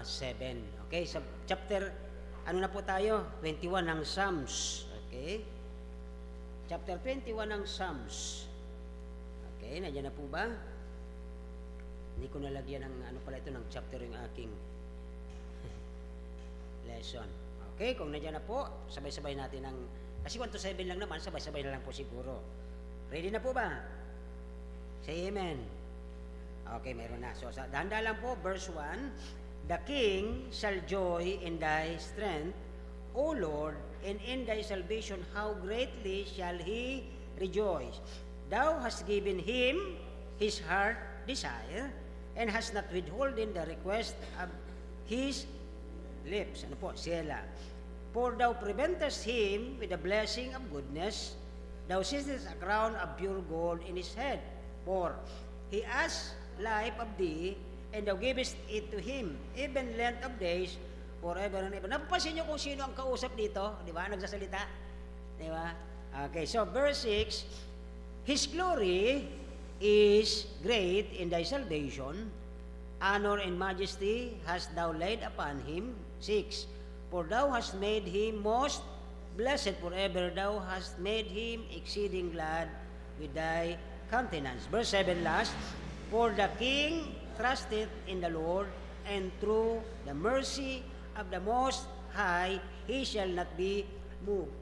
7. Okay, sa chapter, ano na po tayo? 21 ng Psalms. Okay? Chapter 21 ng Psalms. Okay, nandiyan na po ba? Hindi ko nalagyan ng ano pala ito ng chapter yung aking lesson. Okay, kung nandiyan na po, sabay-sabay natin ng, kasi 1 to 7 lang naman, sabay-sabay na lang po siguro. Ready na po ba? Say amen. Okay, meron na. So, dahan-dahan lang po, verse 1, The king shall joy in thy strength, O Lord, and in thy salvation how greatly shall he rejoice. Thou hast given him his heart desire, and hast not withholden the request of his lips. Ano po? Sela. For thou preventest him with the blessing of goodness, thou sittest a crown of pure gold in his head. For he asked life of thee, and thou givest it to him, even length of days, forever and ever. Napapansin niyo kung sino ang kausap dito? Di ba? Nagsasalita. Di ba? Okay, so verse 6, His glory is great in thy salvation, honor and majesty hast thou laid upon him. 6, For thou hast made him most blessed forever, thou hast made him exceeding glad with thy countenance. Verse 7 last, For the king trusted in the Lord, and through the mercy of the Most High, he shall not be moved.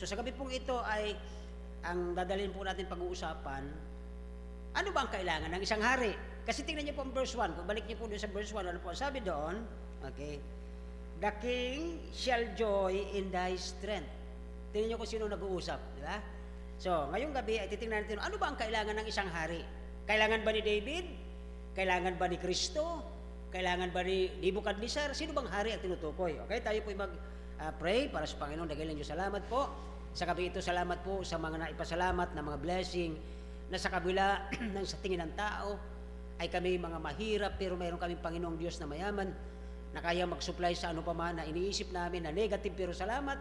So sa gabi pong ito ay, ang dadalhin po natin pag-uusapan, ano ba ang kailangan ng isang hari? Kasi tingnan niyo po ang verse 1, kung balik niyo po doon sa verse 1, ano po sabi doon? Okay, The king shall joy in thy strength. Tingnan niyo kung sino nag-uusap, di ba? So, ngayong gabi ay titingnan natin, ano ba ang kailangan ng isang hari? Kailangan ba ni David? Kailangan ba ni Kristo? Kailangan ba ni Nebukadnezar? Sino bang hari ang tinutukoy? Okay, tayo po mag-pray para sa Panginoon. Dakilan niyo salamat po. Sa gabi ito, salamat po sa mga naipasalamat na mga blessing na sa kabila ng sa tingin ng tao ay kami mga mahirap pero mayroon kaming Panginoong Diyos na mayaman na kaya mag-supply sa ano pa man na iniisip namin na negative, pero salamat.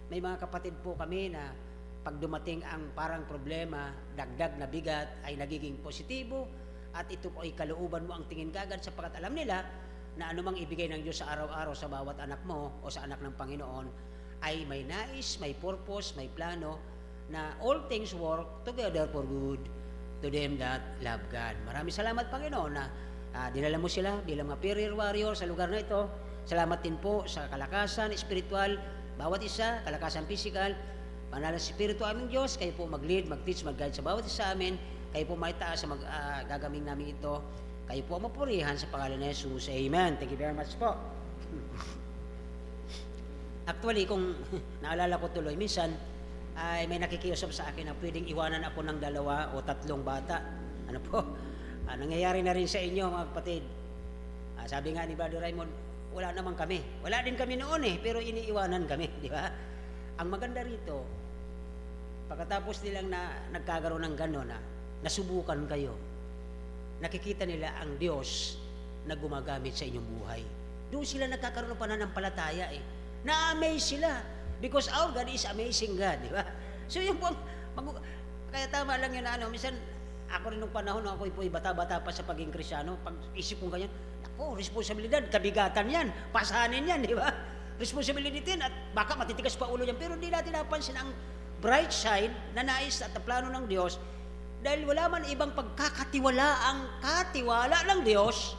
May mga kapatid po kami na pag dumating ang parang problema, dagdag na bigat, ay nagiging positibo, at ito po ay kalooban mo ang tingin kagad sapagkat alam nila na anumang ibigay ng Diyos sa araw-araw sa bawat anak mo o sa anak ng Panginoon ay may nais, may purpose, may plano na all things work together for good to them that love God. Maraming salamat, Panginoon, na dinala mo sila bilang mga prayer warrior sa lugar na ito. Salamat din po sa kalakasan spiritual, bawat isa, kalakasan physical, Banal na Espiritu aming Diyos, kayo po mag-lead, mag-teach, mag-guide sa bawat isa amin. Kayo po maitaas sa gagawin namin ito. Kayo po mapurihan sa pangalan ni Jesus. Amen. Thank you very much po. Actually, kung naalala ko tuloy, minsan ay may nakikiusap sa akin na pwedeng iwanan ako ng 2 o 3 bata. Ano po? Nangyayari na rin sa inyo, mga kapatid. Sabi nga ni Brother Raymond, wala naman kami. Wala din kami noon pero iniiwanan kami, di ba? Ang maganda rito, pagkatapos nilang nagkakaroon ng gano'n, nasubukan kayo, nakikita nila ang Diyos na gumagamit sa inyong buhay. Doon sila nagkakaroon ng pananampalataya Na-amaze sila because our God is amazing God, di ba? So yung po, kaya tama lang yun na minsan, ako rin nung panahon, ako po bata-bata pa sa pagiging Kristyano, pag isip kong ganyan, ako, responsibilidad, kabigatan yan, pasanin yan, di ba? Responsibility din at baka matitigas pa ulo yan, pero hindi natin napansin ang bright side na nais at plano ng Diyos dahil wala man ibang pagkakatiwala katiwala ng Diyos,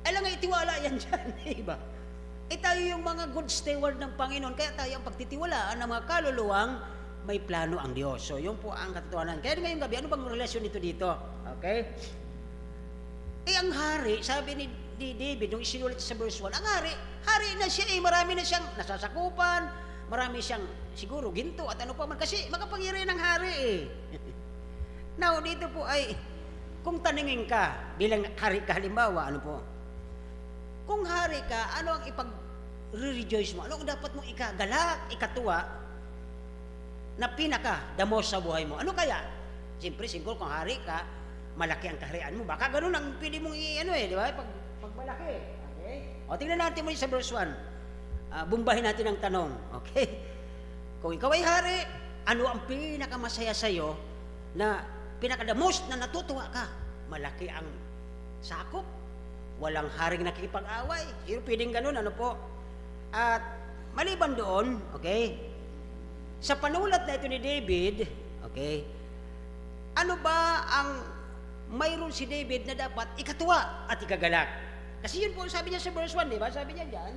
alam nga itiwala yan dyan, di ba? Tayo yung mga good steward ng Panginoon, kaya tayo ang pagtitiwalaan ng mga kaluluwang may plano ang Diyos. So, yun po ang katotohanan. Kaya ngayong gabi, ano bang relasyon nito dito? Okay? Ang hari, sabi ni David, nung isinulat sa verse 1, ang hari na siya marami na siyang nasasakupan, marami siyang siguro ginto at ano pa man, kasi makapangyarihan ng hari Now, dito po ay, kung taningin ka, bilang hari ka halimbawa, ano po? Kung hari ka, ano ang ipag-rejoice mo? Ano ang dapat mong ikagalak, ikatuwa, na the most sa buhay mo? Ano kaya? Siyempre, siguro kung hari ka, malaki ang kaharian mo. Baka ganun ang pili mong di ba? Pag malaki. Okay? O, tingnan natin mo sa verse 1. Bumbahin natin ang tanong. Okay? Kung ikaw ay hari, ano ang pinakamasaya sa'yo na the most na natutuwa ka? Malaki ang sakop, Walang haring nakikipag-away. Sino pwedeng ganun, ano po? At maliban doon, okay, sa panulat na ito ni David, okay, ano ba ang mayroon si David na dapat ikatuwa at ikagalak? Kasi yun po sabi niya sa verse 1, di ba? Sabi niya dyan,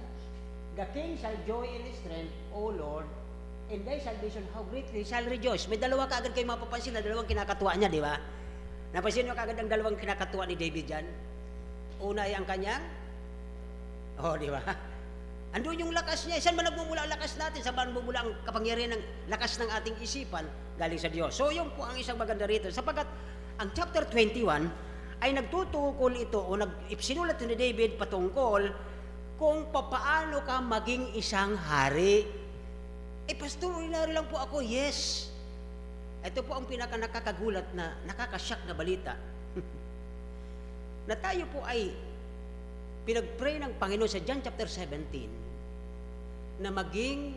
the king shall joy in his strength, O Lord, in thy salvation, how greatly shall rejoice. May dalawa kaagad kayo mapapansin na dalawang kinakatuwa niya, di ba? Napansin niyo kaagad ang dalawang kinakatuwa ni David dyan? Una ay ang kanyang, di ba? Andun yung lakas niya. Saan ba nagmumula ang lakas natin? Saan ba nagmumula ang kapangyarihan ng lakas ng ating isipan? Galing sa Diyos. So, yun po ang isang maganda rito. Sapagkat ang chapter 21 ay nagtutukol ito o sinulat ni David patungkol kung papaano ka maging isang hari. Pastor, ordinary lang po ako. Yes. Ito po ang pinaka nakakagulat na nakakasyak na balita. Na tayo po ay pinag-pray ng Panginoon sa John chapter 17 na maging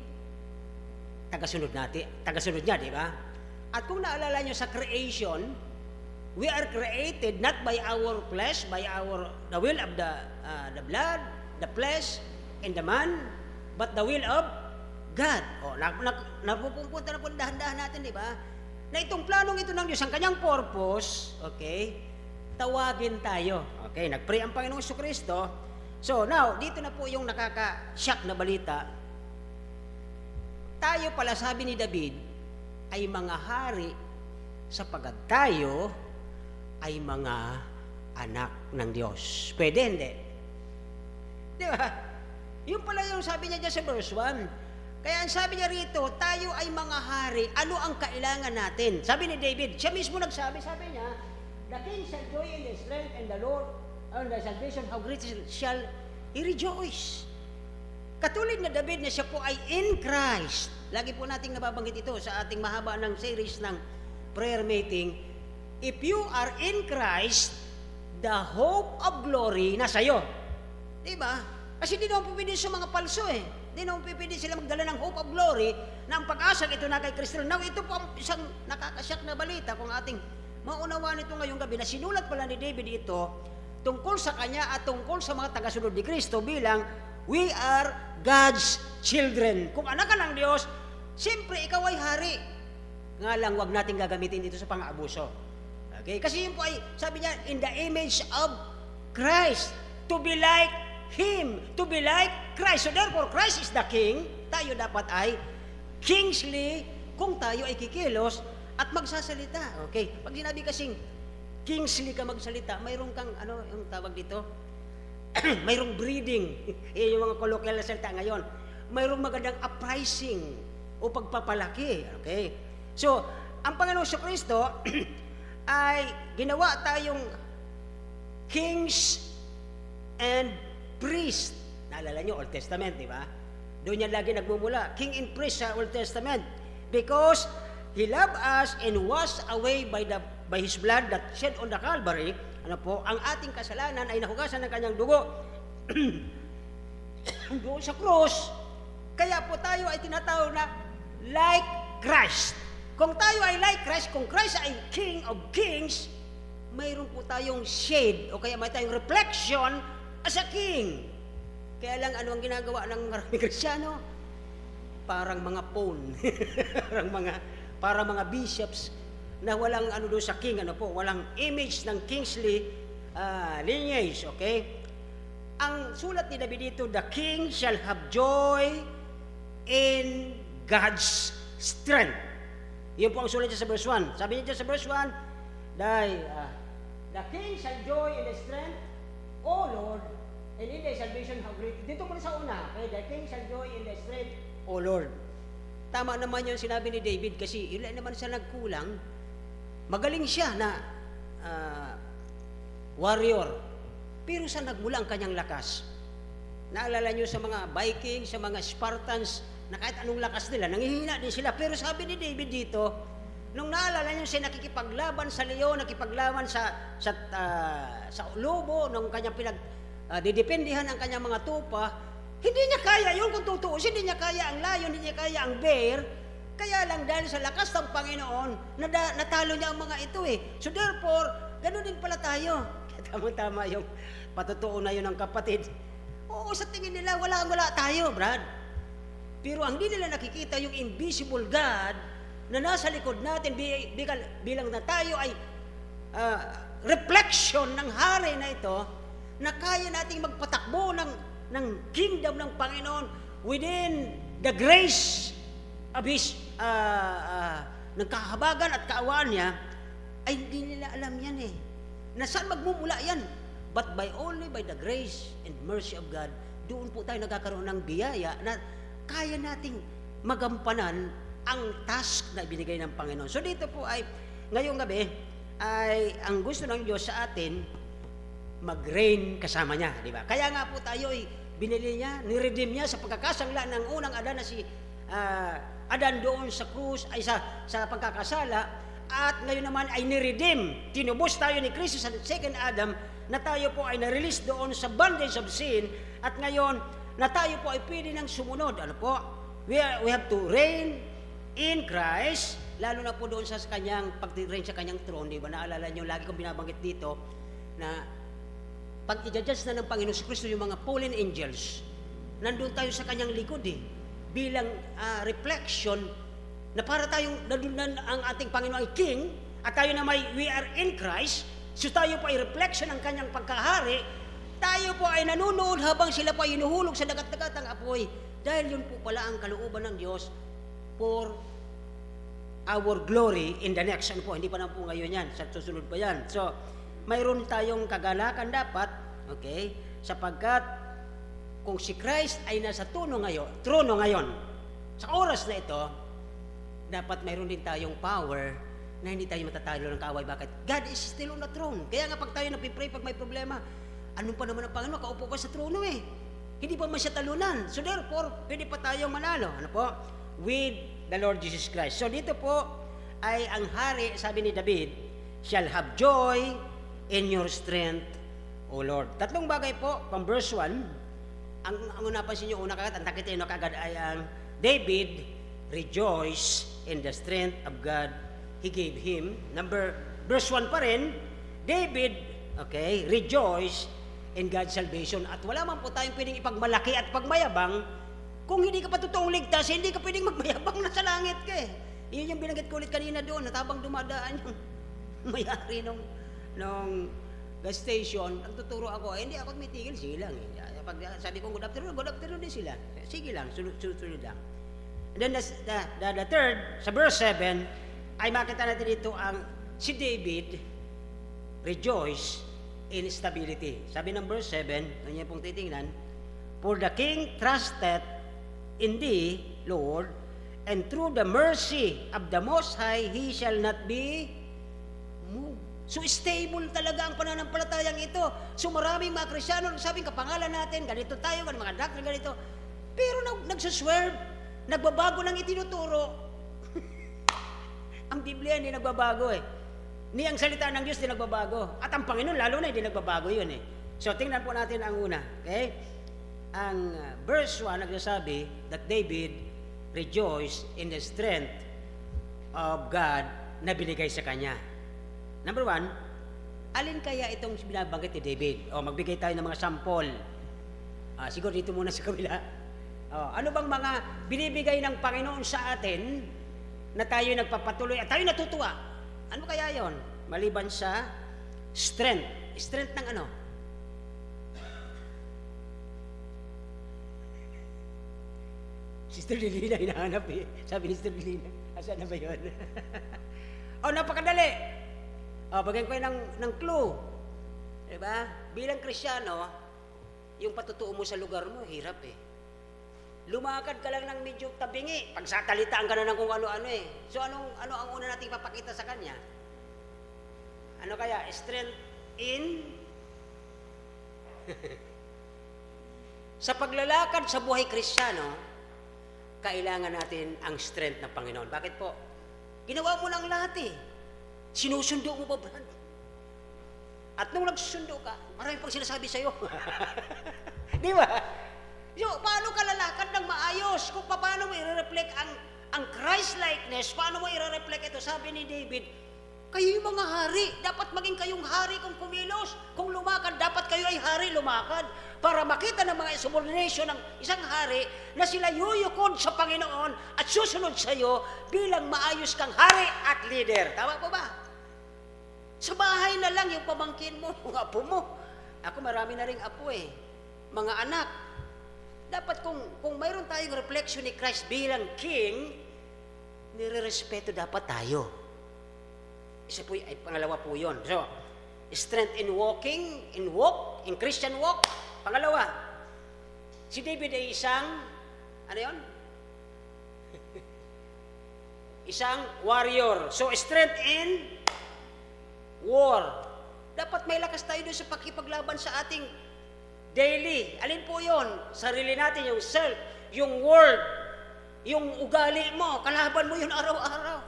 tagasunod niya, di ba? At kung naalala nyo sa creation, we are created not by our flesh, by the will of the blood, the flesh, and the man, but the will of God. Napupunta na po dahan-dahan natin, di ba? Na itong planong ito ng Diyos, ang kanyang purpose, okay, tawagin tayo. Okay, nag-pray ang Panginoong Jesucristo. So, now, dito na po yung nakaka-shock na balita. Tayo pala, sabi ni David, ay mga hari sapagkat tayo ay mga anak ng Diyos. Pwede, hindi? Di ba? Yung pala yung sabi niya dyan sa verse 1. Kaya ang sabi niya rito, tayo ay mga hari, ano ang kailangan natin? Sabi ni David, siya mismo nagsabi, sabi niya, the king shall joy in the strength, and the Lord, and the salvation, how great shall he rejoice. Katulad na David na siya po ay in Christ. Lagi po nating nababanggit ito sa ating mahaba ng series ng prayer meeting. If you are in Christ, the hope of glory nasa iyo. Diba? Kasi di naman pipili sa mga palso eh. Di naman pipili sila magdala ng hope of glory na ang pag-asang ito na kay Kristo. Now, ito po ang isang nakakasyak na balita kung ating maunawaan ito ngayong gabi na sinulat pala ni David ito tungkol sa kanya at tungkol sa mga tagasunod ni Kristo bilang we are God's children. Kung anak ka ng Diyos, siyempre ikaw ay hari. Nga lang, wag natin gagamitin dito sa pang-abuso. Okay? Kasi yun po ay, sabi niya, in the image of Christ, to be like Him, to be like Christ. So therefore, Christ is the King. Tayo dapat ay kingly kung tayo ay kikilos at magsasalita. Okay? Pag sinabi kasing kingly ka magsalita, mayroon kang, ano yung tawag dito? Mayroong breeding. Yung mga colloquial na salita ngayon. Mayroong magandang uprising o pagpapalaki. Okay? So, ang Panginoong Jesucristo ay ginawa tayong kings and priest. Naalala nyo, Old Testament, di ba? Doon yan lagi nagmumula. King and priest sa Old Testament. Because He loved us and washed away by His blood that shed on the Calvary. Ano po, ang ating kasalanan ay nahugasan ng kanyang dugo doon sa krus. Kaya po tayo ay tinatawag na like Christ. Kung tayo ay like Christ, kung Christ ay King of Kings, mayroon po tayong shade o kaya may tayong reflection as a king. Kaya lang ano ang ginagawa ng maraming Kristiyano? Parang mga phone. parang mga bishops na walang ano doon sa king, ano po, walang image ng kingly lineage, okay? Ang sulat ni David dito, the king shall have joy in God's strength. Yun po ang sulat niya sa verse 1. Sabi niya sa verse 1, the king shall joy in the strength, O Lord, and in thy salvation how great. Dito po sa una, okay? The king shall joy in the strength, O Lord. Tama naman yung sinabi ni David kasi ilan naman siya nagkulang. Magaling siya na warrior. Pero saan nagmula ang kanyang lakas? Naalala nyo sa mga Vikings, sa mga Spartans, na kahit anong lakas nila, nangihina din sila. Pero sabi ni David dito, nung naalala nyo siya nakikipaglaban sa leon, nakipaglaban sa lobo, nung kanyang didependihan ang kanyang mga tupa, hindi niya kaya yun kung tutuusin, hindi niya kaya ang lion, hindi niya kaya ang bear. Kaya lang dahil sa lakas ng Panginoon, natalo niya ang mga ito eh. So therefore, ganoon din pala tayo. Tama-tama yung patutuo na yun ng kapatid. Oo, sa tingin nila, wala tayo, Brad. Pero ang di nila nakikita yung invisible God na nasa likod natin bilang na tayo ay reflection ng hari na ito, na kaya nating magpatakbo ng kingdom ng Panginoon within the grace of His ng kahabagan at kaawaan niya, ay hindi nila alam yan eh. Na saan magmumula yan? But only by the grace and mercy of God, doon po tayo nagkakaroon ng biyaya na kaya nating magampanan ang task na ibinigay ng Panginoon. So dito po ay, ngayong gabi, ay ang gusto ng Diyos sa atin, mag-reign kasama niya, di ba? Kaya nga po tayo ay binili niya, niredeem niya sa pagkakasangla ng unang Adan na si Adan doon sa krus, ay sa pagkakasala, at ngayon naman ay niredeem. Tinubos tayo ni Kristo sa second Adam, na tayo po ay na-release doon sa bondage of sin, at ngayon na tayo po ay pwede nang sumunod. Ano po? We have to reign in Christ, lalo na po doon sa kanyang pag-reign sa kanyang throne, di ba? Naalala niyo, lagi kong binabanggit dito na pag i-judge na ng Panginoon si Kristo yung mga fallen angels, nandun tayo sa kanyang likod eh, bilang reflection na para tayong nandun ang ating Panginoon ay King, at tayo na we are in Christ, so tayo po ay reflection ng kanyang pagkahari, tayo po ay nanunood habang sila po ay inuhulog sa dagat-dagat ng apoy, dahil yun po pala ang kalooban ng Diyos for our glory in the next. Ano po, hindi pa na po ngayon yan, sa susunod pa yan. So, mayroon tayong kagalakan dapat, okay, sapagkat kung si Christ ay nasa trono ngayon, sa oras na ito, dapat mayroon din tayong power na hindi tayo matatalo ng kaaway. Bakit? God is still on the throne. Kaya nga pag tayo napipray, pag may problema, anong pa naman ang Panginoon? Kaupo ka sa trono eh. Hindi pa man siya talunan. So therefore, pwede pa tayong manalo. Ano po? With the Lord Jesus Christ. So dito po ay ang hari, sabi ni David, shall have joy in your strength, O Lord. Tatlong bagay po, from verse 1, ang napansin nyo, ang nakita nyo kagad ay ang David rejoice in the strength of God He gave him. Verse 1 pa rin, David, okay, rejoice in God's salvation. At wala man po tayong pwedeng ipagmalaki at pagmayabang kung hindi ka pa totoong ligtas, hindi ka pwedeng magmayabang na sa langit ka eh. Iyon yung binanggit ko ulit kanina doon, at habang dumadaan yung may-ari nung gas station, nagtuturo ako, hindi ako tumitigil, sige lang eh. Pag sabi ko good afternoon din sila. Sige lang, sunod lang. And then the third, sa verse 7, ay makita natin dito ang si David rejoice in stability. Sabi ng verse 7, ano niya pong titingnan, for the king trusted in thee, Lord, and through the mercy of the Most High, he shall not be moved. So stable talaga ang pananampalatayang ito. So maraming mga Kristyano nagsabing kapangalan natin, ganito tayo, mga doctrine ganito. Pero nagsuswerve, nagbabago ng itinuturo. Ang Biblia hindi nagbabago eh. Ni ang salita ng Diyos hindi nagbabago. At ang Panginoon lalo na hindi nagbabago yun eh. So tingnan po natin ang una. Okay? Ang verse 1 nagsasabi that David rejoiced in the strength of God na binigay sa kanya. Number 1, alin kaya itong binabanggit ni David? Magbigay tayo ng mga sample. Siguro dito muna sa kabila. Ano bang mga binibigay ng Panginoon sa atin na tayo nagpapatuloy at tayo natutuwa? Ano kaya yon? Maliban sa strength. Strength ng ano? Sister Lilina hinahanap eh. Sabi ni Sister Lilina, asan na ba yun? Napakadali. Bagay ko ng clue. Diba? Bilang Kristyano, yung patutuo mo sa lugar mo, hirap eh. Lumakad ka lang ng medyo tabingi, pagsatalitaan ka na ng kung ano-ano eh. So ano ang una nating papakita sa kanya? Ano kaya? Strength in sa paglalakad sa buhay Kristyano, kailangan natin ang strength ng Panginoon. Bakit po? Ginawa mo lang lahat eh. Sinusundo mo ba, Brad? At nung nagsusundo ka, marami pang sinasabi sa'yo. Di ba? So, paano ka lalakad ng maayos? Kung paano mo i-reflect ang Christ-likeness, paano mo i-reflect ito? Sabi ni David, Kayo yung mga hari. Dapat maging kayong hari kung kumilos. Kung lumakad, dapat kayo ay hari lumakad. Para makita ng mga subordination ng isang hari na sila yuyukod sa Panginoon at susunod sa iyo bilang maayos kang hari at leader. Tama po ba? Sa bahay na lang yung pamangkin mo, mga apo mo. Ako marami na ring apo eh. Mga anak. Dapat kung mayroon tayong reflection ni Christ bilang king, nire-respeto dapat tayo. Isa po, ay pangalawa po yun. So, strength in walking, in Christian walk. Pangalawa, si David ay isang, ano yun? Isang warrior. So, strength in war. Dapat may lakas tayo doon sa pakipaglaban sa ating daily. Alin po yun? Sarili natin, yung self, yung world, yung ugali mo, kalaban mo yun araw-araw.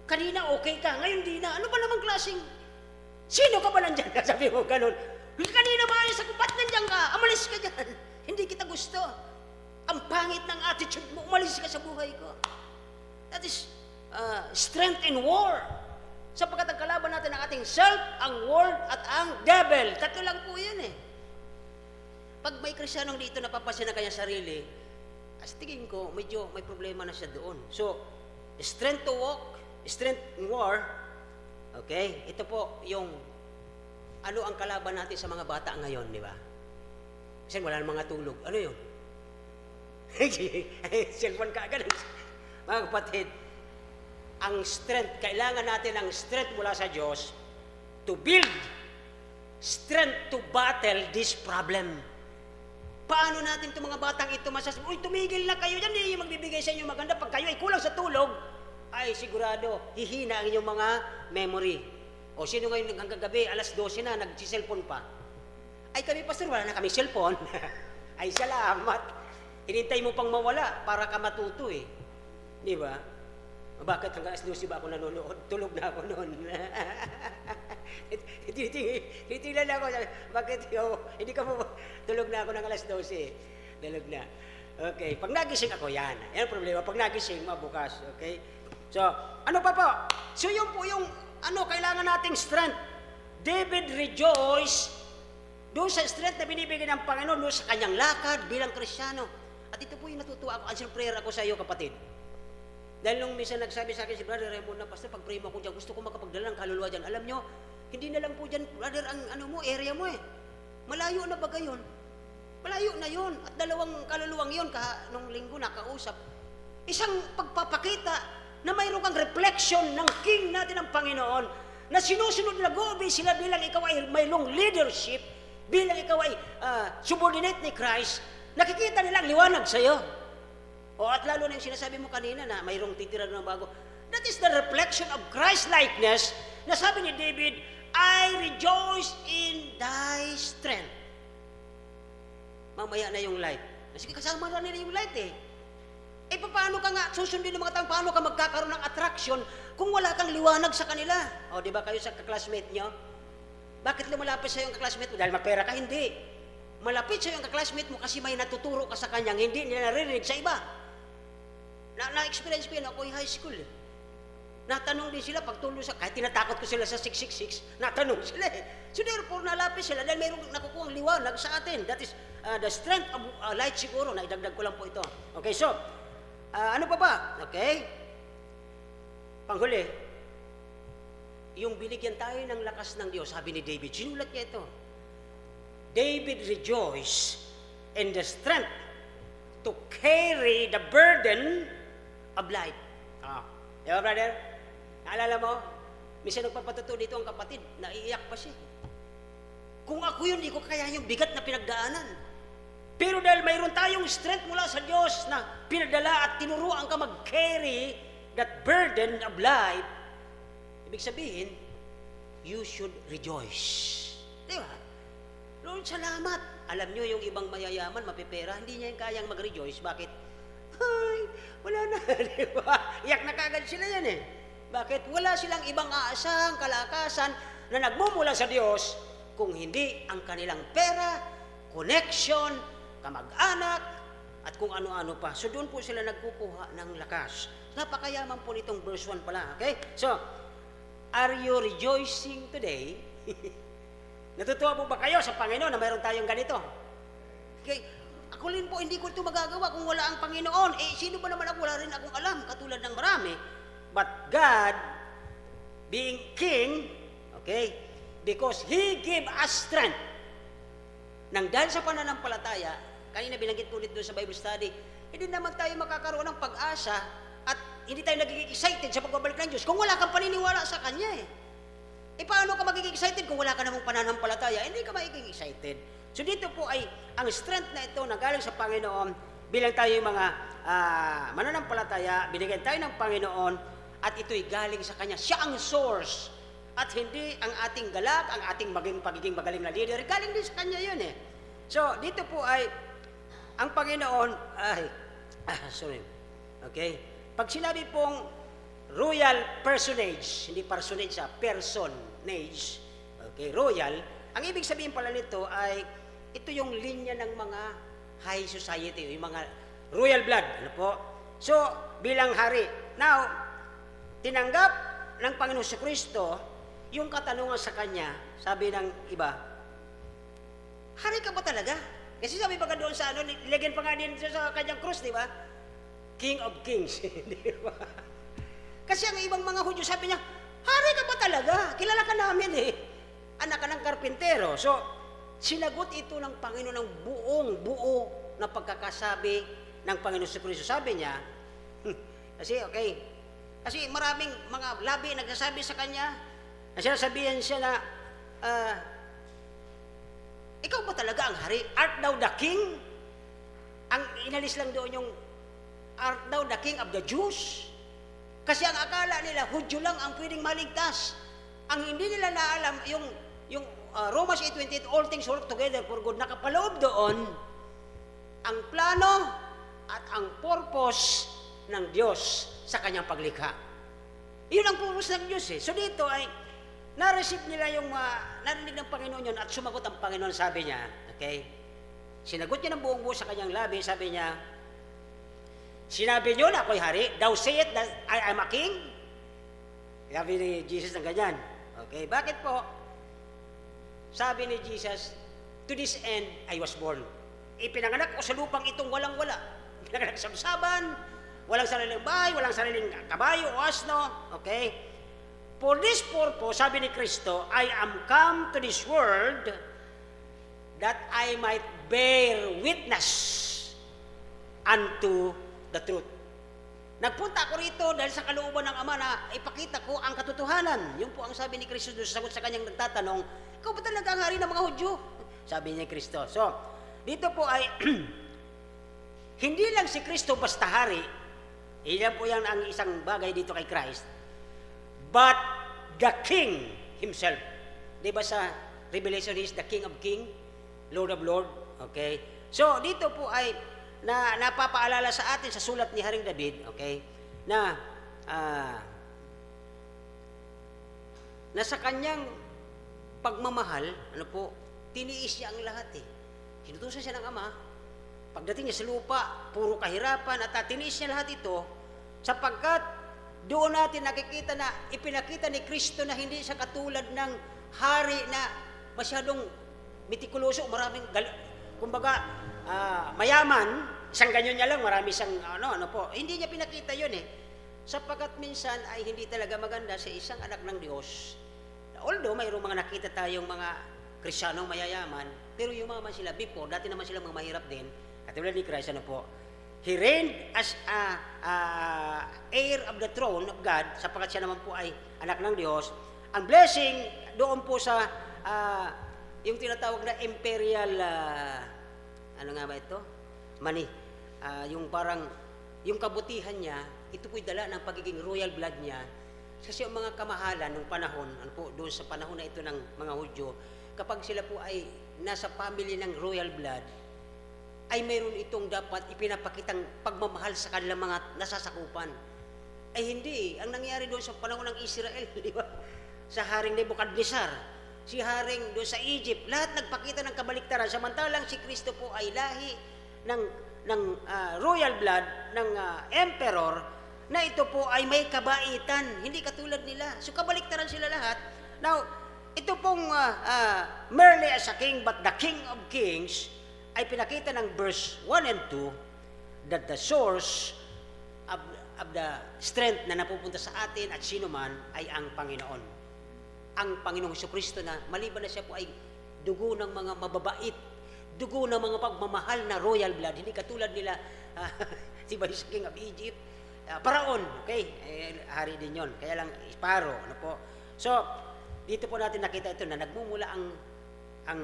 Kanina okay ka, ngayon di na. Ano ba namang klaseng? Sino ka ba nandyan? Sabi mo ganun. Kanina maayos ako, ba't nandyan ka? Umalis ka dyan. Hindi kita gusto. Ang pangit ng attitude mo, umalis ka sa buhay ko. That is strength in war. Sapagkat ang kalaban natin ang ating self, ang world, at ang devil. Tatlo lang po yun eh. Pag may Kristiyanong dito napapansin na kanyang sarili, as tingin ko, medyo may problema na siya doon. So, strength to walk, strength in war, okay? Ito po yung ano ang kalaban natin sa mga bata ngayon, di ba? Kasi wala nang mga tulog. Ano yun? Cellphone ka agad. Mga kapatid, ang strength, kailangan natin ang strength mula sa Diyos to build strength to battle this problem. Paano natin itong mga batang ito masasabi, uy, tumigil na kayo dyan, hindi magbibigay sa inyo maganda. Pag kayo ay kulang sa tulog, ay sigurado, hihina ang inyong mga memory. O sino ngayon hanggang gabi, alas 12 na, nag-cellphone pa. Ay kami, pastor, wala na kami cellphone. Ay salamat. Hinintay mo pang mawala para ka matuto eh. Di ba? Bakit hanggang alas 12 ba ako nanonood? Tulog na ako noon. Titignan ako, bakit hindi ka mo, tulog na ako ng alas 12. Tulog na. Okay, pag nagising ako, yan ang problema. Pag nagising, mabukas. Okay? So, ano pa po? So, yun po yung, kailangan nating strength. David rejoice doon sa strength na binibigay ng Panginoon, doon sa kanyang lakad bilang Kristiyano. At ito po yung natutuwa ako, answer prayer ako sa iyo, kapatid. Dahil nung minsan nagsabi sa akin si Brother Raymond na, Pastor, pag-pray mo ako dyan, gusto ko makapagdala ng kaluluwa dyan. Alam nyo, hindi na lang po dyan, brother, ang area mo eh. Malayo na baga yun. Malayo na yun. At dalawang kaluluwang yun, nung linggo nakausap. Isang pagpapakita na mayroon kang reflection ng King natin ang Panginoon, na sinusunod na gobi sila bilang ikaw ay mayroong leadership, bilang ikaw ay subordinate ni Christ, nakikita nilang liwanag sa iyo. O at lalo na yung sinasabi mo kanina na mayroong titira ng bago. That is the reflection of Christ-likeness na sabi ni David, I rejoice in thy strength. Mamaya na yung light. Sige, kasama na nila yung light eh. Eh, paano ka nga susundin ng mga tao, paano ka magkakaroon ng attraction kung wala kang liwanag sa kanila? O, di ba kayo sa kaklasmate nyo? Bakit lumalapit sa iyo ang kaklasmate mo? Dahil mapera ka? Hindi. Malapit sa iyo ang kaklasmate mo kasi may natuturo ka sa kanyang hindi nila naririnig sa iba. Na-experience ko yun, ako high school eh. Natanong din sila, pagtulo sa, kahit tinatakot ko sila sa 666, natanong sila eh. So therefore, nalapit sila dahil mayroong nakukuha ang liwanag sa atin. That is the strength of light siguro, na idagdag ko lang po ito. Okay, so, ano pa ba? Okay? Panghuli, yung binigyan tayo ng lakas ng Diyos, sabi ni David, sinulat niya ito. David rejoiced in the strength to carry the burden of light. Di ba, brother? Naalala mo? Minsan nagpapatuto dito ang kapatid, naiiyak pa siya. Kung ako yun, hindi ko kaya yung bigat na pinagdaanan. Pero dahil mayroon tayong strength mula sa Diyos na pinadala at tinuruan ka mag-carry that burden of life, ibig sabihin, you should rejoice. Di ba? Lord, salamat. Alam nyo, yung ibang mayayaman, mapipera, hindi niya yung kayang mag-rejoice. Bakit? Ay, wala na. Di ba? Iyak na kagad sila yan eh. Bakit? Wala silang ibang aasahang kalakasan na nagmumula sa Diyos kung hindi ang kanilang pera, connection, kamag-anak, at kung ano-ano pa. So doon po sila nagkukuha ng lakas. Napakayaman po nitong verse 1 pala. Okay? So, Are you rejoicing today? Natutuwa po ba kayo sa Panginoon na mayroon tayong ganito? Okay. Ako rin po, hindi ko ito magagawa kung wala ang Panginoon. Sino ba naman ako? Wala rin akong alam, katulad ng marami. But God, being King, okay, because He gave us strength. Nang dahil sa pananampalataya, kanina binanggit ko ulit doon sa Bible study, hindi naman tayo makakaroon ng pag-asa at hindi tayo nagiging excited sa pagbabalik ng Diyos kung wala kang paniniwala sa Kanya paano ka magiging excited kung wala ka namang pananampalataya? Hindi ka magiging excited. So dito po ay ang strength na ito na galing sa Panginoon bilang tayo yung mga mananampalataya, binigyan tayo ng Panginoon at ito'y galing sa Kanya. Siya ang source at hindi ang ating galak, ang ating pagiging magaling na leader. Galing din sa Kanya yun So dito po ay ang Panginoon Okay? Pag sinabi pong royal personage, hindi personage personage, okay, royal, ang ibig sabihin pala nito ay ito yung linya ng mga high society, yung mga royal blood, ano po? So, bilang hari. Now, tinanggap ng Panginoon Kristo yung katanungan sa kanya, sabi ng iba, hari ka ba talaga? Kasi sabi pa doon sa nilagyan pa nga din sa kanyang krus, di ba? King of Kings, di ba? Kasi ang ibang mga Hudyo sabi niya, hari ka ba talaga? Kilala ka namin Anak ka ng karpintero. So, sinagot ito ng Panginoon ng buo na pagkakasabi ng Panginoon sa Kristo. Sabi niya, kasi maraming mga labi nagsasabi sa kanya, na sinasabihan siya na, ikaw ba talaga ang hari? Art thou the king? Ang inalis lang doon yung, art thou the king of the Jews? Kasi ang akala nila, Hudyo lang ang pwedeng maligtas. Ang hindi nila naalam, yung Romans 8:28, all things work together for good, nakapaloob doon ang plano at ang purpose ng Diyos sa kanyang paglikha. Yun ang purpose ng Diyos So dito ay, na-receive nila yung, narinig ng Panginoon yun at sumagot ang Panginoon, sabi niya, okay? Sinagot niya ng buong buo sa kanyang labi, sabi niya, sinabi niyo na ako'y hari, thou say it that I am a king? Sabi ni Jesus ng ganyan. Okay, bakit po? Sabi ni Jesus, to this end I was born. Ipinanganak ko sa lupang itong walang-wala. Pinanganak sa saban, walang sariling bahay, walang sariling kabayo o asno. Okay? For this purpose, sabi ni Kristo, I am come to this world that I might bear witness unto the truth. Nagpunta ako rito dahil sa kalooban ng Ama na ipakita ko ang katotohanan. Yung po ang sabi ni Kristo doon sa sagot sa kanyang nagtatanong, ikaw ba talaga ang hari ng mga Hudyo? Sabi niya Kristo. So, dito po ay hindi lang si Kristo basta hari. Iyan po yan ang isang bagay dito kay Christ. But the King Himself. Di ba sa Revelation, He is the King of Kings, Lord of Lords. Okay? So, dito po ay na napapaalala sa atin sa sulat ni Haring David, okay, na sa kanyang pagmamahal, tiniis niya ang lahat Sinutusan siya ng Ama. Pagdating niya sa lupa, puro kahirapan at tiniis niya lahat ito sapagkat doon natin nakikita na ipinakita ni Kristo na hindi siya katulad ng hari na masyadong mitikuloso, maraming kumbaga mayaman, isang ganyan niya lang, marami siyang hindi niya pinakita yun sapagkat minsan ay hindi talaga maganda sa isang anak ng Diyos. Although mayroong mga nakita tayong mga Kristiyanong mayayaman, pero yumaman sila before, dati naman sila mga mahirap din, at tulad ni Christ, He reigned as heir of the throne of God, sapagkat siya naman po ay anak ng Diyos. Ang blessing doon po sa yung tinatawag na imperial ano nga ba ito? Money. Yung parang, yung kabutihan niya, ito po'y dala ng pagiging royal blood niya. Kasi yung mga kamahalan ng panahon, doon sa panahon na ito ng mga Hudyo, kapag sila po ay nasa family ng royal blood, ay mayroon itong dapat ipinapakitang pagmamahal sa kanilang mga nasasakupan. Ay hindi. Ang nangyari doon sa panahon ng Israel, di ba? Sa Haring Nebuchadnezzar, si Haring doon sa Egypt, lahat nagpakita ng kabaliktaran, samantalang si Kristo po ay lahi ng royal blood, ng emperor, na ito po ay may kabaitan, hindi katulad nila. So kabaliktaran sila lahat. Now, ito pong merely as a king, but the King of Kings, ay pinakita ng verse 1 and 2 that the source of the strength na napupunta sa atin at sino man ay ang Panginoon. Ang Panginoong Jesucristo na maliban na siya po ay dugo ng mga mababait, dugo ng mga pagmamahal na royal blood, hindi katulad nila si Vice King of Egypt, Paraon, okay? Hari din yon. Kaya lang Paro, ano po. So, dito po natin nakita ito na nagmumula ang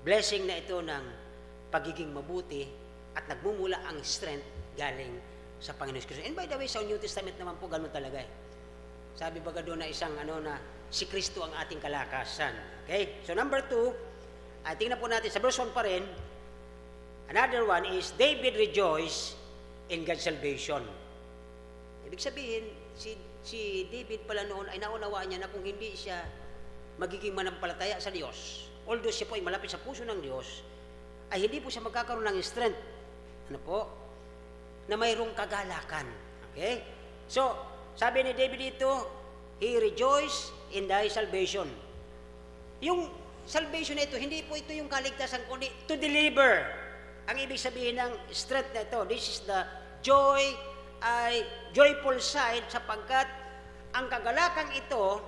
blessing na ito ng pagiging mabuti at nagmumula ang strength galing sa Panginoon Kristo. And by the way, sa New Testament naman po ganun talaga eh. Sabi baga doon na isang na si Kristo ang ating kalakasan. Okay? So number 2, tingnan po natin sa verse 1 pa rin. Another one is David rejoiced in God's salvation. Ibig sabihin, si David pala noon ay naunawaan niya na kung hindi siya magiging manampalataya sa Diyos, although siya po ay malapit sa puso ng Diyos, ay hindi po siya magkakaroon ng strength, na mayroong kagalakan. Okay? So, sabi ni David dito, he rejoiced in thy salvation. Yung salvation na ito, hindi po ito yung kaligtasan, kundi to deliver. Ang ibig sabihin ng strength na ito, this is the joyful side, sapagkat ang kagalakang ito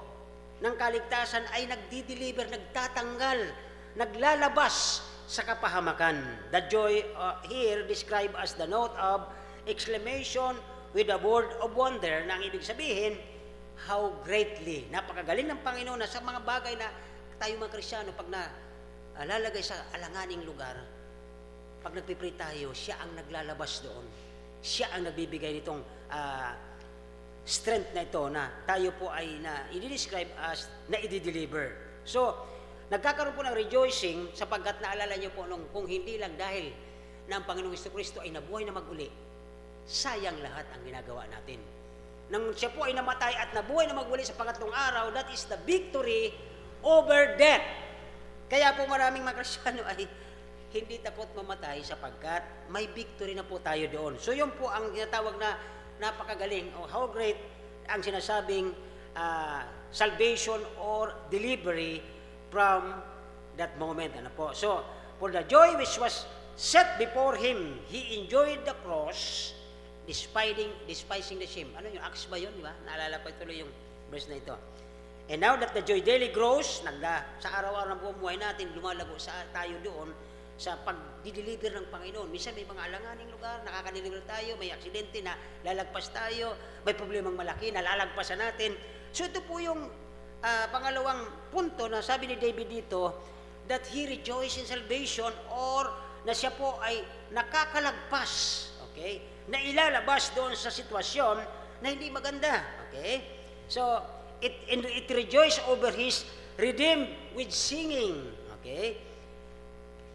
ng kaligtasan ay nagdi-deliver, nagtatanggal, naglalabas sa kapahamakan. The joy here described as the note of exclamation with a word of wonder, na ang ibig sabihin, how greatly, napakagaling ng Panginoon na sa mga bagay na tayo mga Kristiyano, pag lalagay sa alanganing lugar, pag nagpipray tayo, siya ang naglalabas doon. Siya ang nagbibigay nitong strength na ito na tayo po ay i-describe as na i-deliver. So, nagkakaroon po ng rejoicing sapagkat naalala niyo po kung hindi lang dahil na ang Panginoong Jesucristo ay nabuhay na mag-uli, sayang lahat ang ginagawa natin. Nang siya po ay namatay at nabuhay na mag-uli sa pangatlong araw, that is the victory over death. Kaya po maraming mga Kristiyano ay hindi takot mamatay sapagkat may victory na po tayo doon. So yun po ang tinatawag na napakagaling o how great ang sinasabing salvation or delivery from that moment. So, for the joy which was set before him, he enjoyed the cross, despising the shame. Ano yung Acts ba yun, di ba? Naalala ko tuloy yung verse na ito. And now that the joy daily grows, sa araw-araw ng buhay natin, lumalago tayo doon sa pag-deliver ng Panginoon. Minsan may mga alanganing lugar, nakaka-deliver tayo, may aksidente na lalagpas tayo, may problemang malaki na lalagpasan natin. So ito po yung pangalawang punto na sabi ni David dito, that he rejoiced in salvation, or na siya po ay nakakalagpas, okay? Na ilalabas doon sa sitwasyon na hindi maganda, okay? So, it rejoiced over his redeemed with singing, okay?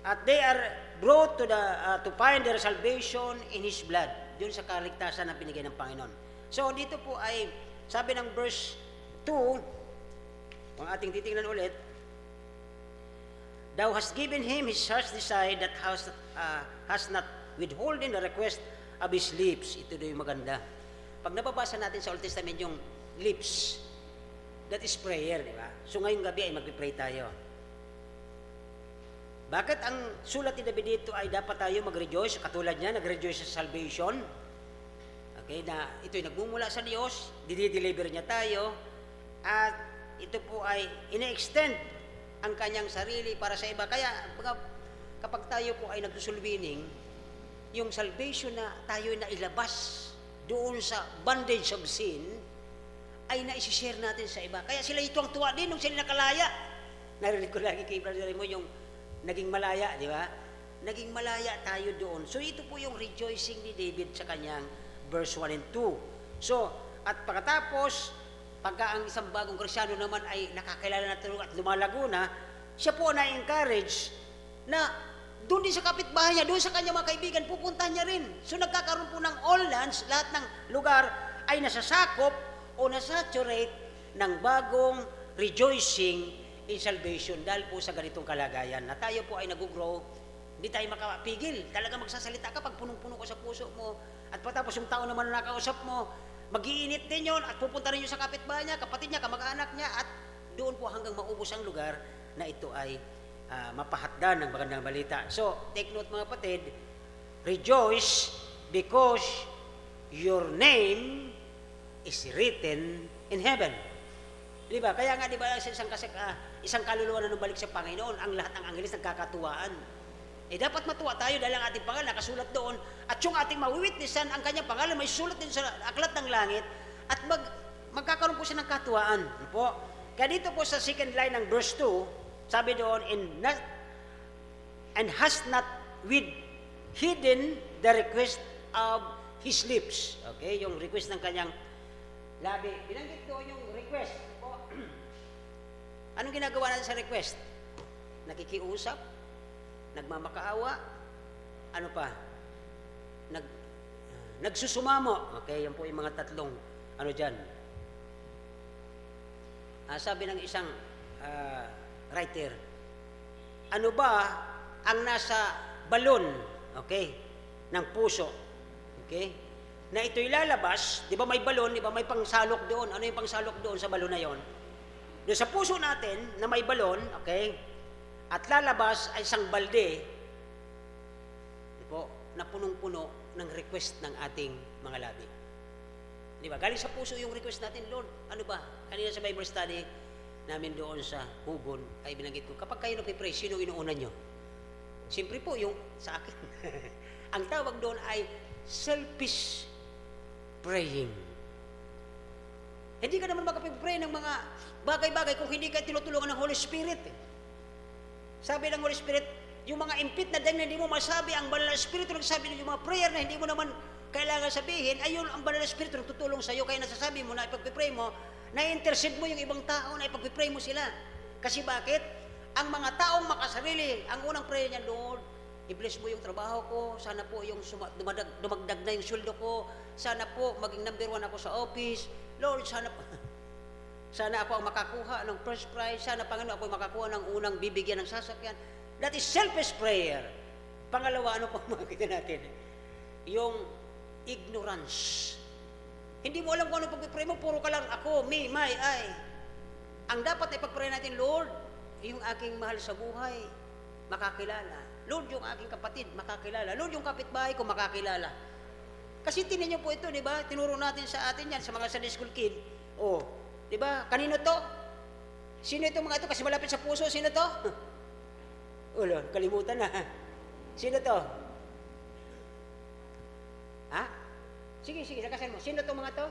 At they are brought to find their salvation in His blood. Doon sa kaligtasan na binigay ng Panginoon. So, dito po ay, sabi ng verse 2, kung ating titingnan ulit, thou hast given him his heart's desire that has not withholden the request of his lips. Ito doon yung maganda. Pag nababasa natin sa Old Testament yung lips, that is prayer, di ba? So, ngayong gabi ay magpipray tayo. Bakit ang sulat ni David dito ay dapat tayo mag-rejoice? Katulad niya, nag-rejoice sa salvation. Okay, na ito'y nagmumula sa Diyos, didi-deliver niya tayo, at ito po ay ina-extend ang kanyang sarili para sa iba. Kaya kapag tayo po ay nagsusulbining, yung salvation na tayo na ilabas doon sa bondage of sin, ay na-share natin sa iba. Kaya sila ito ang tuwa din nung sila nakalaya. Narinig ko lagi kay Brother mo yung naging malaya, di ba? Naging malaya tayo doon. So ito po yung rejoicing ni David sa kanyang verse 1 and 2. So, at pagkatapos, pagka ang isang bagong Kristiyano naman ay nakakilala na at lumalago na, siya po na-encourage na doon din sa kapitbahay niya, doon sa kanyang mga kaibigan, pupuntahan niya rin. So nagkakaroon po ng all lands, lahat ng lugar ay nasasakop o nasaturate ng bagong rejoicing in salvation dahil po sa ganitong kalagayan na tayo po ay nag-grow, hindi tayo makapigil. Talaga magsasalita ka pag punong-puno ka sa puso mo at patapos yung tao naman na nakausap mo Mag-iinit din yun at pupunta rin yun sa kapitbahay niya, kapatid niya, kamag-anak niya at doon po hanggang maubos ang lugar na ito ay mapahatdan ng magandang balita. So, take note mga kapatid, rejoice because your name is written in heaven. Di ba? Kaya nga, di ba, isang kaluluwa na nabalik sa Panginoon, ang lahat ng angeles nagkakatuwaan. Dapat matuwa tayo dahil ang ating pangalan nakasulat doon at yung ating mawiwitnessan, ang kanyang pangalan may sulat din sa aklat ng langit at magkakaroon po siya ng katuwaan. Po? Kaya dito po sa second line ng verse 2, sabi doon, and has not hidden the request of his lips. Okay? Yung request ng kanyang labi. Binanggit doon yung request. Po. Anong ginagawa natin sa request? Nakikiusap? Nagmamakaawa? Ano pa? Nagsusumamo. Okay? Yan po yung mga tatlong ano dyan. Sabi ng isang writer, ano ba ang nasa balon, okay, ng puso, okay, na ito'y lalabas, di ba may balon, di ba may pangsalok doon, ano yung pangsalok doon sa balon na yon? Doon sa puso natin, na may balon, okay, at lalabas ay isang balde, di po, na punong-puno ng request ng ating mga labi. Di ba? Galing sa puso yung request natin, Lord, ano ba? Kanina sa Bible study namin doon sa Hugon, ay binanggit ko, kapag kayo nagpipray, sino inuunan nyo? Siyempre po, yung sa akin. Ang tawag doon ay selfish praying. Hindi ka naman makapag-pray ng mga bagay-bagay kung hindi ka tinutulungan ng Holy Spirit. Sabi ng Holy Spirit, yung mga impit na dahil na hindi mo masabi, ang Banal na Espiritu nagsabi ng yung mga prayer na hindi mo naman kailangan sabihin, ayun ang Banal na Espiritu nagtutulong sa iyo, kaya nasasabi mo na ipag-pray mo, na-intercede mo yung ibang tao na ipag-pray mo sila. Kasi bakit? Ang mga taong makasarili, ang unang prayer niya, Lord, i-bless mo yung trabaho ko, sana po yung dumagdag na yung sweldo ko, sana po maging number 1 ako sa office, Lord, sana ako ang makakuha ng first prize, sana Panginoon ako ang makakuha ng unang bibigyan ng sasakyan. That is selfish prayer. Pangalawa, ano pang makikita natin? Yung ignorance. Hindi mo alam kung ano pag-pray mo, puro ka lang ako, me, my, I. Ang dapat na ipag-pray natin, Lord, yung aking mahal sa buhay, makakilala. Lord, yung aking kapatid, makakilala. Lord, yung kapitbahay ko, makakilala. Kasi tinin niyo po ito, di ba? Tinuro natin sa atin yan, sa mga Sunday school kid. Oh, di ba? Kanino to? Sino itong mga ito? Kasi malapit sa puso, sino to? Ulo, kalimutan na. Sino to? Ha? Sige, sakasan mo. Sino itong mga to?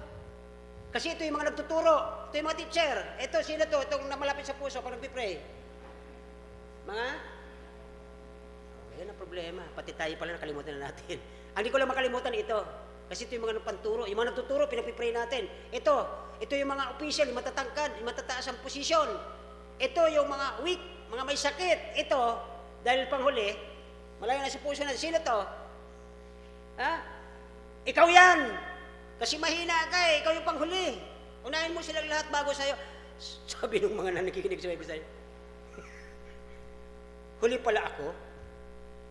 Kasi ito yung mga nagtuturo. Ito yung mga teacher. Ito, sino to? Itong na malapit sa puso pag nagpipray. Mga? Yan ang problema. Pati tayo pala nakalimutan na natin. Hindi ko lang makalimutan ito. Kasi ito yung mga nagpanturo. Yung mga nagtuturo, pinagpipray natin. Ito yung mga official, yung matatangkad, yung matataas ang posisyon. Ito yung mga weak, mga may sakit. Ito, dahil panghuli, malayo na sa puso natin. Sino to? Ha? Ikaw yan! Kasi mahina ka eh, ikaw yung panghuli. Unahin mo silang lahat bago sa'yo. Sabi ng mga nakikinig sa Bible sa'yo, huli pala ako,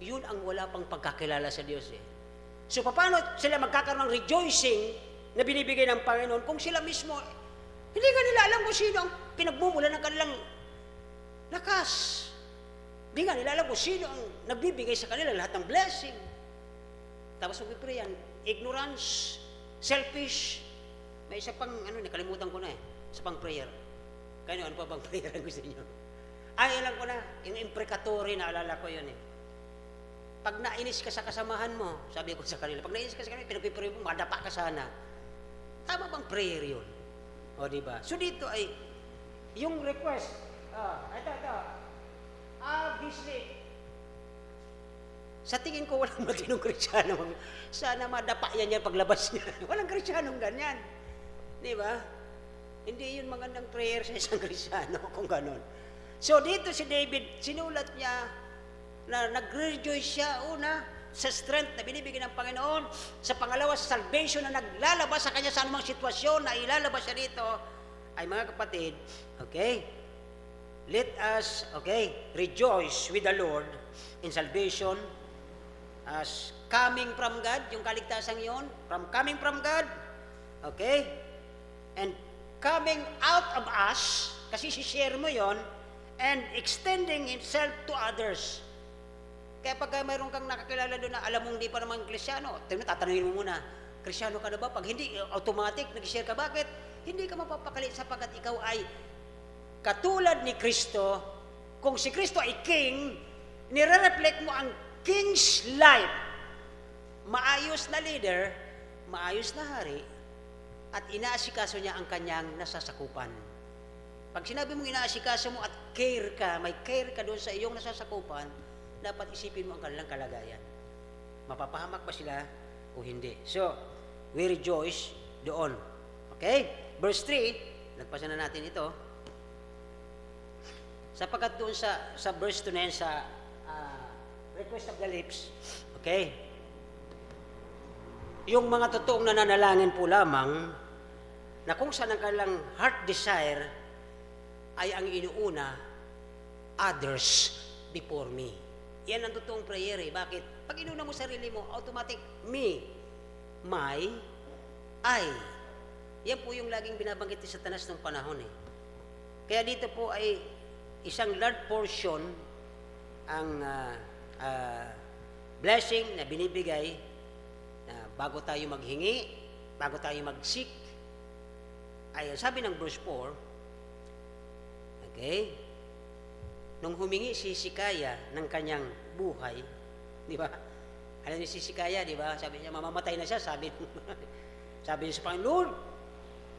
yun ang wala pang pagkakilala sa Diyos eh. So paano sila magkakaroon ng rejoicing na binibigay ng Panginoon kung sila mismo, hindi nga nila alam kung sino ang pinagmumula ng kanilang lakas. Hindi nga nila alam kung sino ang nagbibigay sa kanila lahat ng blessing. Tapos mag-pray yan, ignorance, selfish. May isa pang, nakalimutan ko na eh, isa pang prayer. Kaya ano pa bang prayer ang gusto niyo? Alam ko na, yung imprecatory, naalala ko yun eh. Pag nainis ka sa kasamahan mo, sabi ko sa kanila, pag nainis ka sa kanila, pinagpipray mo, madapa ka sana. Tama bang prayer yun? O diba? So dito ay, yung request, ito. Obviously, sa tingin ko walang matinong Kristiyano. Sana madapa yan paglabas niya. Walang Kristiyanong ganyan. Di ba? Hindi yun magandang prayer sa isang Kristiyano kung ganon. So dito si David, sinulat niya na nag-rejoice siya una sa strength na binibigay ng Panginoon, sa pangalawa sa salvation na naglalabas sa kanya sa anumang sitwasyon na ilalabas siya dito, ay mga kapatid, okay, let us, okay, rejoice with the Lord in salvation as coming from God, yung kaligtasan yon, from coming from God, Okay? And coming out of us, kasi si-share mo yon, and extending himself to others. Kaya pag mayroon kang nakakilala doon na alam mong hindi pa naman Kristyano, tatanungin mo muna, Kristyano ka na ba? Pag hindi, automatic, nag-share ka. Bakit? Hindi ka mapapakali sapagkat ikaw ay katulad ni Kristo. Kung si Kristo ay king, nire-reflect mo ang king's life. Maayos na leader, maayos na hari, at inaasikaso niya ang kanyang nasasakupan. Pag sinabi mong inaasikaso mo at care ka, may care ka doon sa iyong nasasakupan, dapat isipin mo ang kanilang kalagayan. Mapapahamak ba sila o hindi? So, we rejoice doon. Okay? Verse 3, nagpasa na natin ito. Sapagkat doon sa verse 2 na yan, sa request of the lips, okay? Yung mga totoong nananalangin po lamang, na kung saan ang kanilang heart desire, ay ang inuuna, others before me. Yan ang totoong prayer eh. Bakit? Pag inuna mo sarili mo, automatic, me, my, I. Yan po yung laging binabanggit ni Satanas ng panahon eh. Kaya dito po ay isang large portion ang blessing na binibigay na bago tayo maghingi, bago tayo mag-seek, ay sabi ng verse 4, okay, nung humingi si Hezekiah ng kanyang buhay, di ba? Alam niyo si Hezekiah, di ba? Sabi niya, mamamatay na siya, sabi niya sa Panginoon, Lord,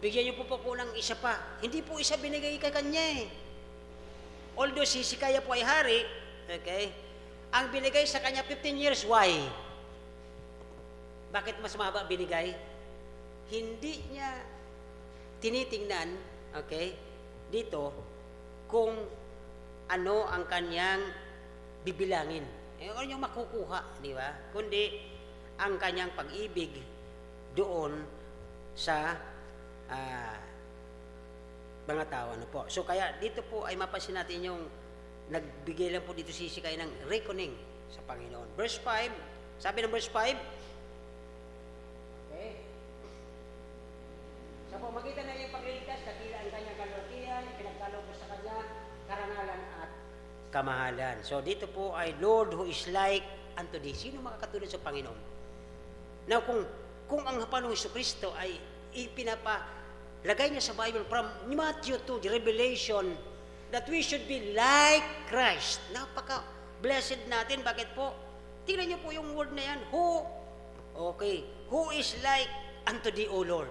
bigyan niyo po ng isa pa. Hindi po isa binigay kay kanya eh. Although si Hezekiah po ay hari, okay, ang binigay sa kanya 15 years, why? Bakit mas mahaba binigay? Hindi niya tinitingnan, okay, dito, kung ano ang kanyang bibilangin. Ano yung makukuha, di ba? Kundi ang kanyang pag-ibig doon sa mga tao. Ano po. So kaya dito po ay mapasin natin yung nagbigay lang po dito si Hezekiah ng reckoning sa Panginoon. Verse 5, sabi ng verse 5, okay, sa pamagitan na iyong pagliligtas, dakila ang kanyang kalwalhatian, pinagkaloob mo sa kanya, karangalan at kamahalan. So dito po ay Lord who is like unto thee. Sino makakatulad sa Panginoon? Now kung ang Panginoong Jesucristo ay ipinapalagay niya sa Bible from Matthew to Revelation that we should be like Christ. Napaka-blessed natin. Bakit po? Tingnan niyo po yung word na yan. Who is like unto thee, O Lord?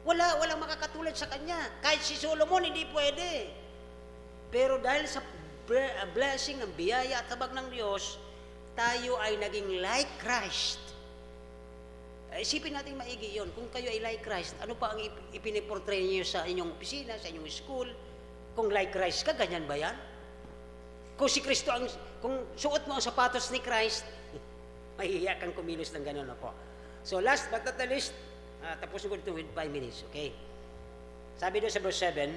Walang makakatulad sa Kanya. Kahit si Solomon, hindi pwede. Pero dahil sa blessing ng biyaya at habag ng Diyos, tayo ay naging like Christ. Isipin natin maigi yon. Kung kayo ay like Christ, ano pa ang ipiniportray niyo sa inyong opisina, sa inyong school? Kung like Christ ka, ganyan ba yan? Kung si Kristo kung suot mo ang sapatos ni Christ, mahihiya kang kumilos ng gano'n na po. So last but not the least, tapusin ko dito with 5 minutes, okay? Sabi doon sa verse 7,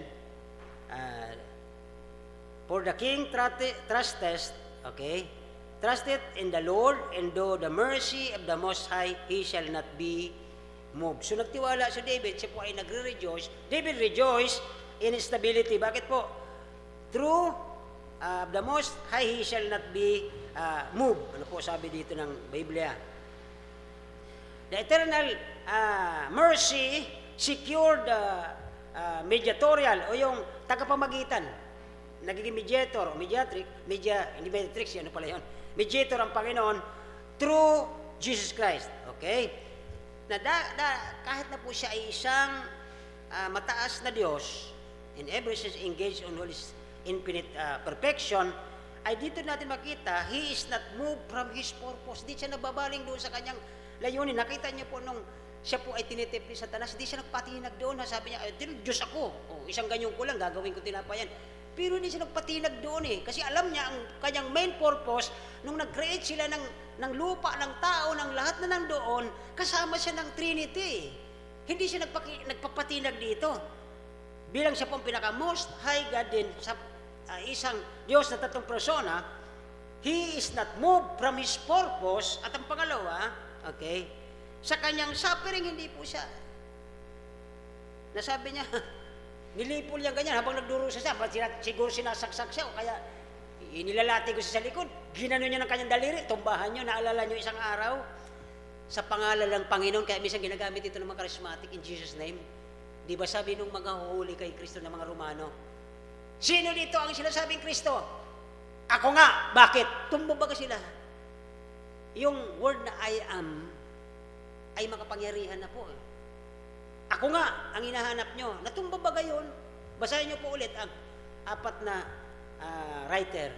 for the king trusteth, okay, trusted in the Lord, and though the mercy of the Most High, he shall not be moved. So nagtiwala si David, siya po ay nagre-rejoice. David rejoiced in stability. Bakit po? Through the Most High, he shall not be moved. Ano po sabi dito ng Biblia? The eternal mercy secured the mediatorial o yung tagapamagitan. Nagiging mediator o mediatrix, ano pala yun? Mediator ang Panginoon through Jesus Christ. Okay? Kahit na po siya ay isang mataas na Diyos, in every sense engaged on His infinite perfection, ay dito natin makita, He is not moved from His purpose. Di siya nababaling doon sa kanyang layunin. Nakita niyo po nung siya po ay tinitip ni Satanas, hindi siya nagpatinag doon. Sabi niya, Diyos ako. Isang ganyong ko lang, gagawin ko tinapayan. Pero hindi siya nagpatinag doon eh. Kasi alam niya ang kanyang main purpose, nung nag-create sila ng lupa, ng tao, ng lahat na nandoon, kasama siya ng Trinity. Hindi siya nagpapatinag dito. Bilang siya pong pinaka-most high God din sa isang Diyos na tatlong persona, He is not moved from His purpose. At ang pangalawa, okay, sa kanyang suffering, hindi po siya Nasabi niya, nilipol niya ganyan habang nagdurusa siya. Siguro sinasaksak siya o kaya inilalati ko siya sa likod. Ginano niya ng kanyang daliri, tumbahan niyo, naalala niyo isang araw. Sa pangalan ng Panginoon, kaya minsan ginagamit ito ng mga charismatic in Jesus' name. Di ba sabi nung mga huhuli kay Kristo ng mga Romano, sino dito ang sinasabing Kristo? Ako nga. Bakit? Tumbabaga sila. Yung word na I am ay makapangyarihan na po. Ako nga ang hinahanap nyo. Natumbabaga yun. Basahin nyo po ulit ang 4 na writer.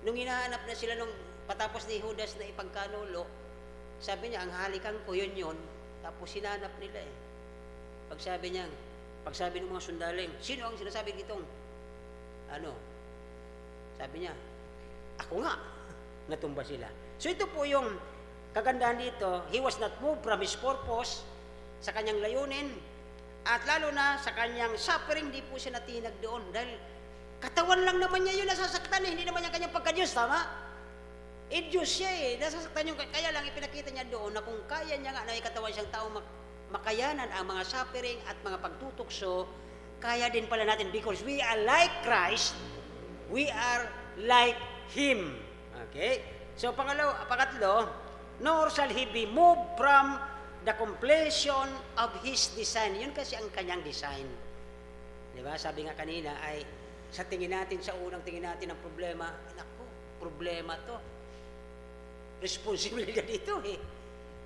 Nung hinahanap na sila nung patapos ni Judas na ipagkanulo, sabi niya, ang halikan ko yun. Tapos sinanap nila eh. Pagsabi ng mga sundaling, sino ang sinasabi ditong sabi niya, ako nga. Natumba sila. So ito po yung kagandahan dito. He was not moved from his purpose sa kanyang layunin at lalo na sa kanyang suffering, di po siya natinag doon dahil katawan lang naman niya yun nasasaktan hindi naman niya kanyang pagka-Diyos, tama? Diyos siya nasasaktan yung, kaya lang ipinakita niya doon na kung kaya niya nga na ikatawan siyang tao makayanan ang mga suffering at mga pagtutukso, kaya din pala natin because we are like Christ, we are like Him. Okay? So pangatlo, nor shall he be moved from the completion of his design. Yun kasi ang kanyang design. Di ba? Sabi nga kanina ay sa unang tingin natin ang problema, naku, problema to. Responsibilidad dito eh.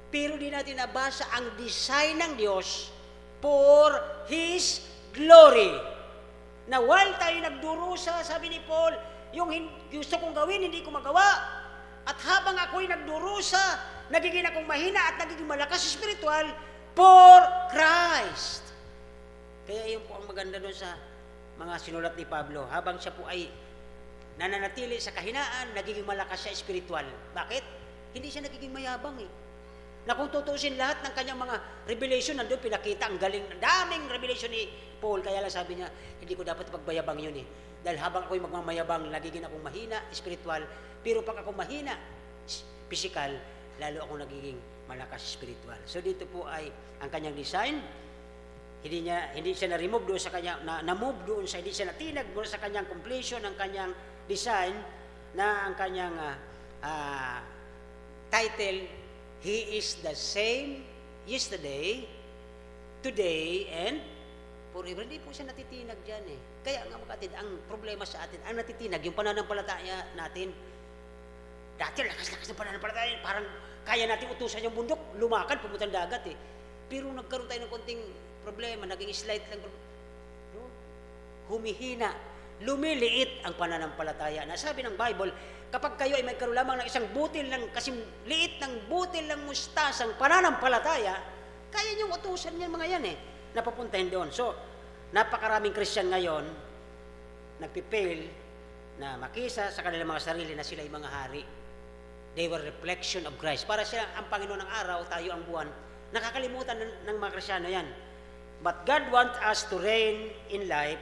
Pero di natin nabasa ang design ng Diyos for His glory. Na while tayo nagdurusa, sabi ni Paul, yung gusto kong gawin, hindi ko magawa. At habang ako'y nagdurusa, nagiging akong mahina at nagiging malakas spiritual for Christ. Kaya yun po ang maganda doon sa mga sinulat ni Pablo. Habang siya po ay nananatili sa kahinaan, nagiging malakas siya spiritual. Bakit? Hindi siya nagiging mayabang eh. Na kung tutusin lahat ng kanyang mga revelation, nandun pinakita ang galing, daming revelation ni Paul. Kaya lang sabi niya, hindi ko dapat pagbayabang yun eh. Dahil habang ako'y magmamayabang, nagiging akong mahina, spiritual. Pero pag ako mahina, physical, lalo ako nagiging malakas spiritual. So dito po ay ang kanyang design. Hindi siya na-remove doon sa kanya, na-move doon sa, hindi siya natinag doon sa kanyang completion ng kanyang design na ang kanyang title, He is the same yesterday, today, and forever. Hindi po siya natitinag dyan eh. Kaya nga makatid, ang problema sa atin, ang natitinag, yung pananampalataya natin. Dati lakas-lakas ng pananampalataya, parang kaya natin utusan yung bundok, lumakad, pumunta ng dagat eh. Pero nagkaroon tayo ng konting problema, naging slight lang, humihina, lumiliit ang pananampalataya. Nasabi ng Bible, kapag kayo ay may karoon lamang ng isang butil ng, kasi liit ng butil ng mustasang pananampalataya, kaya niyong utusan niyan mga yan eh, napapuntahin doon. So, napakaraming Christian ngayon, nagpipail na makisa sa kanilang mga sarili na sila ay mga hari. They were reflection of Christ. Para siya ang Panginoon ng araw, tayo ang buwan. Nakakalimutan ng mga Kristiyano yan. But God wants us to reign in life,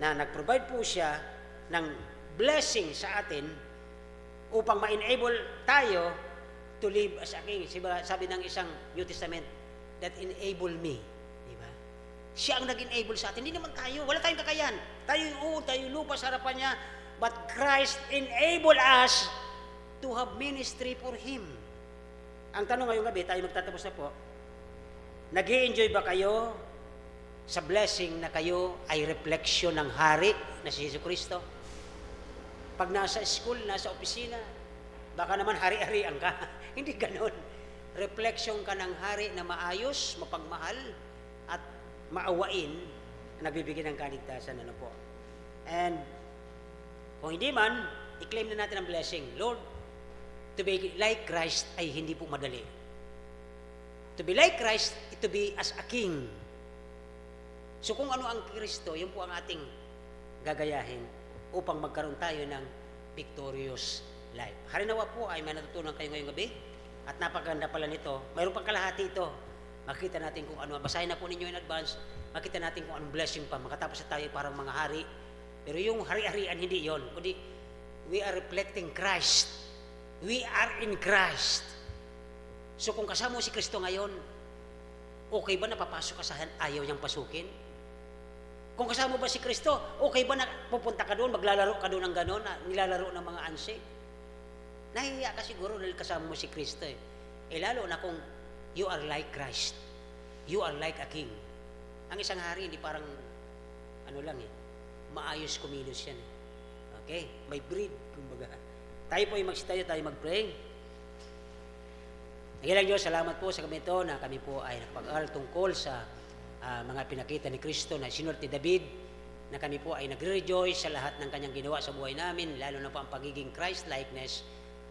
na nag-provide po siya ng blessing sa atin upang ma-enable tayo to live as a king. Sabi ng isang New Testament, that enable me. Diba? Siya ang nag-enable sa atin. Hindi naman tayo. Wala tayong kakayan. Tayo lupa sa harapan niya. But Christ enable us to have ministry for Him. Ang tanong ngayong gabi, tayo magtatapos na po, nag-i-enjoy ba kayo sa blessing na kayo ay refleksyon ng hari na si Jesucristo? Pag nasa school, nasa opisina, baka naman hari-harian ka. Hindi ganon. Refleksyon ka ng hari na maayos, mapagmahal, at maawain, nagbibigay ng kaligtasan. Ano po? And kung hindi man, i-claim na natin ang blessing. Lord, to be like Christ ay hindi po madali. To be like Christ, to be as a king. So kung ano ang Kristo, yun po ang ating gagayahin upang magkaroon tayo ng victorious life. Harinawa po ay may natutunan kayo ngayong gabi at napaganda pala nito. Mayroon pang kalahati ito. Makita natin kung ano. Basahin na po ninyo in advance. Makita natin kung anong blessing pa. Makatapos na tayo parang mga hari. Pero yung hari-harian hindi yon, kundi we are reflecting Christ. We are in Christ. So kung kasama mo si Kristo ngayon, Okay ba napapasok ka sa ayaw niyang pasukin? Kung kasama mo ba si Kristo, okay ba na pupunta ka doon, maglalaro ka doon ng gano'n, nilalaro ng mga unsaved? Nahihiya ka siguro dahil kasama mo si Kristo eh. Eh lalo na kung you are like Christ. You are like a king. Ang isang hari, hindi parang, ano lang eh, maayos kumilos yan eh. Okay? May breed, kumbaga. Tayo po yung magsitayo, tayo mag-pray. Nagilang Diyos, salamat po sa kami ito na kami po ay nakapag-aral tungkol sa mga pinakita ni Kristo na sinulat ni David, na kami po ay nagre-rejoice sa lahat ng kanyang ginawa sa buhay namin, lalo na po ang pagiging Christ-likeness.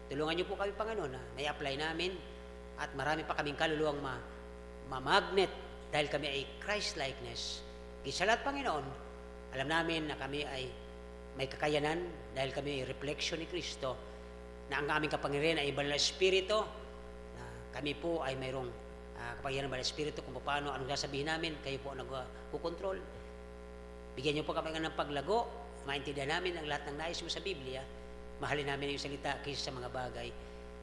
Tulungan niyo po kami, Panginoon, na may apply namin at marami pa kaming kaluluwang ma-magnet dahil kami ay Christ-likeness. Sa lahat, Panginoon, alam namin na kami ay may kakayanan dahil kami ay reflection ni Kristo, na ang aming kapangyarihan ay banal na Espiritu, na kami po ay mayroong kapangyarihan ng banal na Espiritu kung paano, anong sasabihin namin, kayo po ang nagkukontrol. Bigyan niyo po kami ng paglago, maintindihan namin ang lahat ng nais mo sa Biblia, mahalin namin yung salita kaysa sa mga bagay.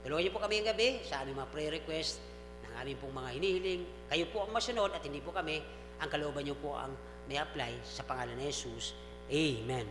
Tulungan niyo po kami ang gabi sa aming mga prayer request, ng aming pong mga hinihiling. Kayo po ang masunod at hindi po kami. Ang kalooban niyo po ang may apply sa pangalan ni Jesus. Amen.